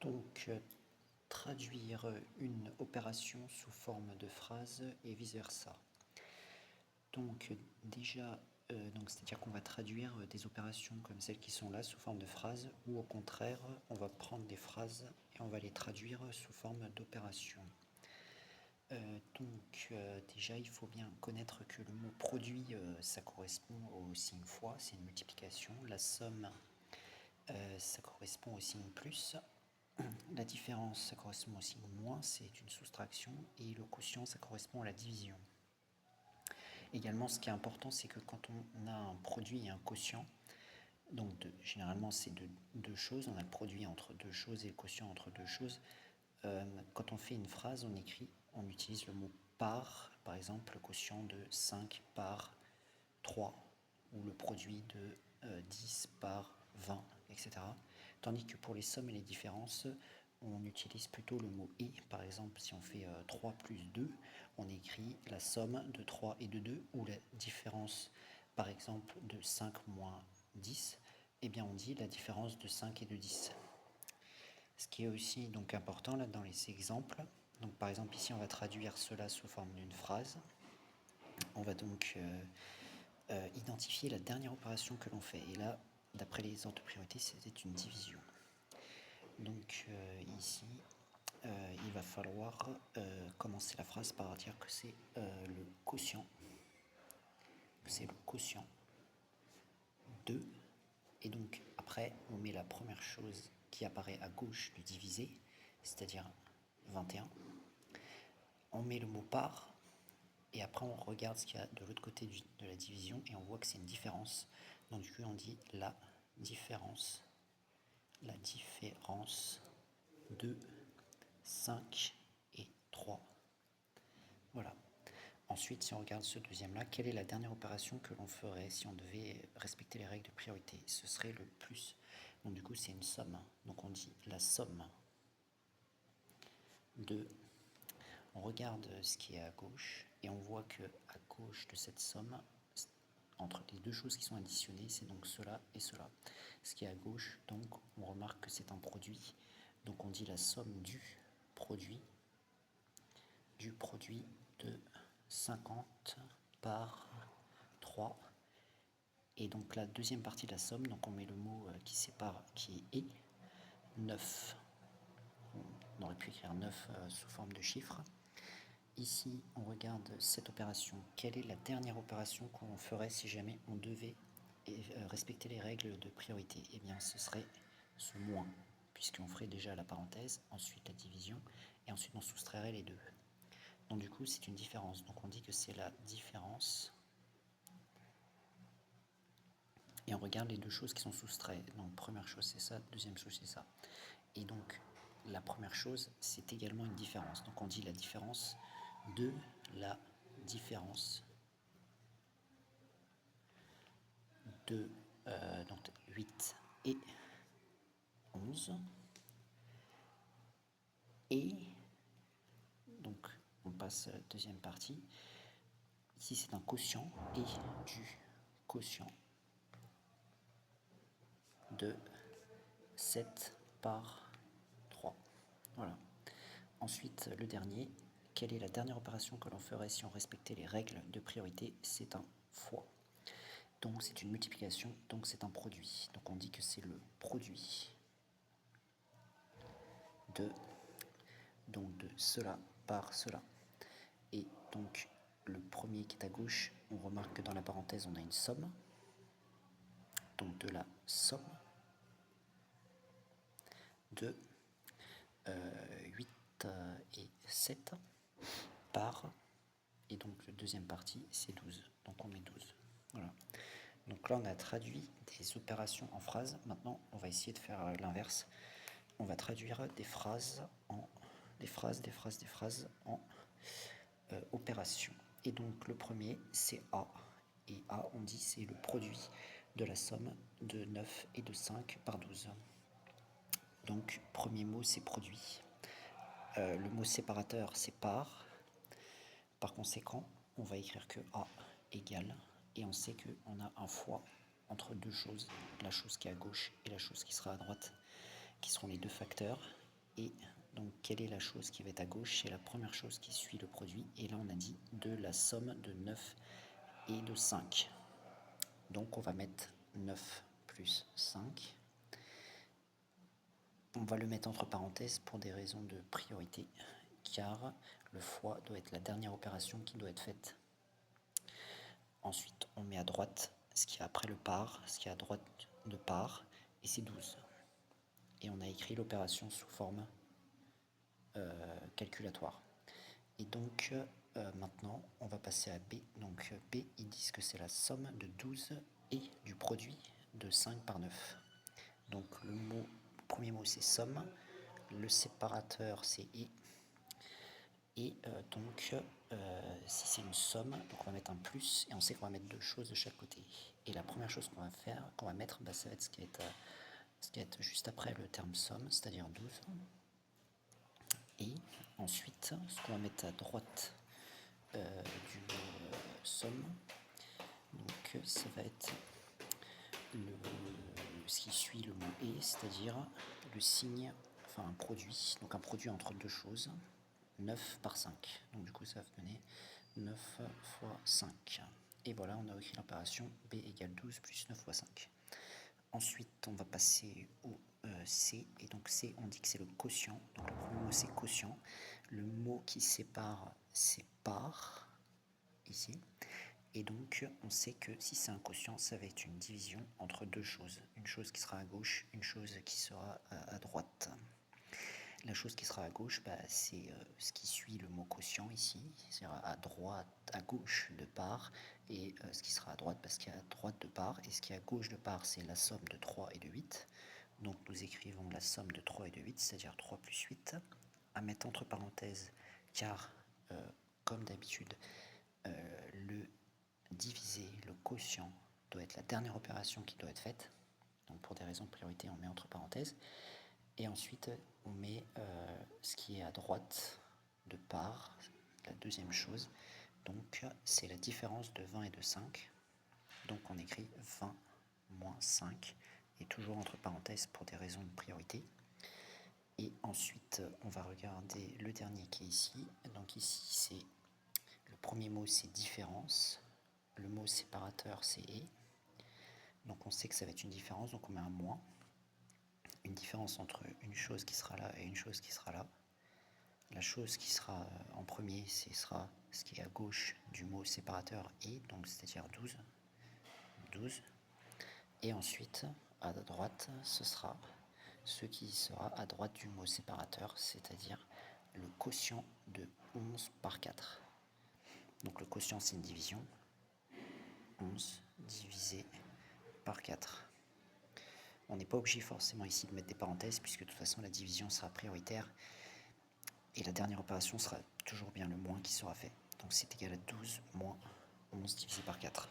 Donc, traduire une opération sous forme de phrase et vice-versa. Donc, déjà, c'est-à-dire qu'on va traduire des opérations comme celles qui sont là sous forme de phrase, ou au contraire, on va prendre des phrases et on va les traduire sous forme d'opération. Déjà, il faut bien connaître que le mot produit, ça correspond au signe fois, c'est une multiplication. La somme, ça correspond au signe plus. La différence, ça correspond au signe moins, c'est une soustraction. Et le quotient, ça correspond à la division. Également, ce qui est important, c'est que quand on a un produit et un quotient, généralement c'est deux choses, on a le produit entre deux choses et le quotient entre deux choses. Quand on fait une phrase, on utilise le mot par exemple le quotient de 5 par 3, ou le produit de 10 par 20, etc. Tandis que pour les sommes et les différences, on utilise plutôt le mot et. Par exemple, si on fait 3 plus 2, on écrit la somme de 3 et de 2, ou la différence, par exemple, de 5 moins 10, eh bien on dit la différence de 5 et de 10. Ce qui est aussi donc important là dans les exemples, donc par exemple ici on va traduire cela sous forme d'une phrase. On va donc identifier la dernière opération que l'on fait. Et là, d'après les ordres de priorité, c'était une division. Donc ici, il va falloir commencer la phrase par dire que c'est le quotient. C'est le quotient de. Et donc après, on met la première chose qui apparaît à gauche du divisé, c'est-à-dire 21. On met le mot par. Et après, on regarde ce qu'il y a de l'autre côté de la division et on voit que c'est une différence. Donc, du coup, on dit la différence de 5 et 3. Voilà. Ensuite, si on regarde ce deuxième-là, quelle est la dernière opération que l'on ferait si on devait respecter les règles de priorité? Ce serait le plus. Donc, du coup, c'est une somme. Donc, on dit la somme de. On regarde ce qui est à gauche et on voit que à gauche de cette somme, entre les deux choses qui sont additionnées, c'est donc cela et cela. Ce qui est à gauche, donc on remarque que c'est un produit. Donc on dit la somme du produit de 50 par 3. Et donc la deuxième partie de la somme, donc on met le mot qui sépare, qui est et, 9. On aurait pu écrire 9 sous forme de chiffre. Ici, on regarde cette opération. Quelle est la dernière opération qu'on ferait si jamais on devait respecter les règles de priorité? Eh bien, ce serait ce moins, puisqu'on ferait déjà la parenthèse, ensuite la division, et ensuite on soustrairait les deux. Donc du coup, c'est une différence. Donc on dit que c'est la différence. Et on regarde les deux choses qui sont soustraites. Donc première chose, c'est ça, deuxième chose, c'est ça. Et donc, la première chose, c'est également une différence. Donc on dit la différence de la différence de 8 et 11. Et donc on passe à la deuxième partie. Ici c'est un quotient et du quotient de 7 par 3. Voilà. Ensuite le dernier, quelle est la dernière opération que l'on ferait si on respectait les règles de priorité? C'est un fois. Donc c'est une multiplication, donc c'est un produit. Donc on dit que c'est le produit de cela par cela. Et donc le premier qui est à gauche, on remarque que dans la parenthèse on a une somme. Donc de la somme de 8 et 7 par, et donc la deuxième partie c'est 12. Donc on met 12. Voilà. Donc là on a traduit des opérations en phrases. Maintenant on va essayer de faire l'inverse. On va traduire des phrases en opérations. Et donc le premier c'est A. Et A on dit c'est le produit de la somme de 9 et de 5 par 12. Donc premier mot c'est produit. Le mot séparateur c'est par. Par conséquent on va écrire que A égale, et on sait qu'on a un fois entre deux choses, la chose qui est à gauche et la chose qui sera à droite, qui seront les deux facteurs. Et donc, quelle est la chose qui va être à gauche? C'est la première chose qui suit le produit. Et là, on a dit de la somme de 9 et de 5. Donc, on va mettre 9 plus 5. On va le mettre entre parenthèses pour des raisons de priorité, car le fois doit être la dernière opération qui doit être faite. Ensuite, on met à droite ce qui est après le par, ce qui est à droite de par, et c'est 12. Et on a écrit l'opération sous forme calculatoire. Et donc, maintenant, on va passer à B. Donc, B, ils disent que c'est la somme de 12 et du produit de 5 par 9. Donc, le premier mot, c'est somme. Le séparateur, c'est et. Et donc, si c'est une somme, donc on va mettre un plus, et on sait qu'on va mettre deux choses de chaque côté. Et la première chose qu'on va faire, qu'on va mettre, bah, ça va être ce qui va être juste après le terme somme, c'est-à-dire 12. Et ensuite, ce qu'on va mettre à droite du mot somme, donc ça va être ce qui suit le mot et, c'est-à-dire le signe, enfin un produit, donc un produit entre deux choses, 9 par 5. Donc du coup ça va donner 9 fois 5. Et voilà, on a écrit l'opération B égale 12 plus 9 fois 5. Ensuite, on va passer au C. Et donc C, on dit que c'est le quotient. Donc le premier mot, c'est quotient. Le mot qui sépare, c'est par, ici. Et donc, on sait que si c'est un quotient, ça va être une division entre deux choses. Une chose qui sera à gauche, une chose qui sera à droite. La chose qui sera à gauche, bah, c'est ce qui suit le mot quotient ici, c'est-à-dire à droite, à gauche de part, et ce qui sera à droite parce qu'il y a à droite de part, et ce qui est à gauche de part, c'est la somme de 3 et de 8. Donc nous écrivons la somme de 3 et de 8, c'est-à-dire 3 plus 8, à mettre entre parenthèses, car, comme d'habitude, le divisé, le quotient, doit être la dernière opération qui doit être faite. Donc pour des raisons de priorité, on met entre parenthèses. Et ensuite, on met ce qui est à droite de part, la deuxième chose. Donc, c'est la différence de 20 et de 5. Donc, on écrit 20 moins 5, et toujours entre parenthèses pour des raisons de priorité. Et ensuite, on va regarder le dernier qui est ici. Donc ici, c'est le premier mot, c'est différence. Le mot séparateur, c'est et. Donc, on sait que ça va être une différence, donc on met un moins. Une différence entre une chose qui sera là et une chose qui sera là. La chose qui sera en premier, ce sera ce qui est à gauche du mot séparateur et, donc c'est-à-dire 12. 12. Et ensuite, à droite, ce sera ce qui sera à droite du mot séparateur, c'est-à-dire le quotient de 11 par 4. Donc le quotient, c'est une division. 11 divisé par 4. On n'est pas obligé forcément ici de mettre des parenthèses, puisque de toute façon la division sera prioritaire. Et la dernière opération sera toujours bien le moins qui sera fait. Donc c'est égal à 12 moins 11 divisé par 4.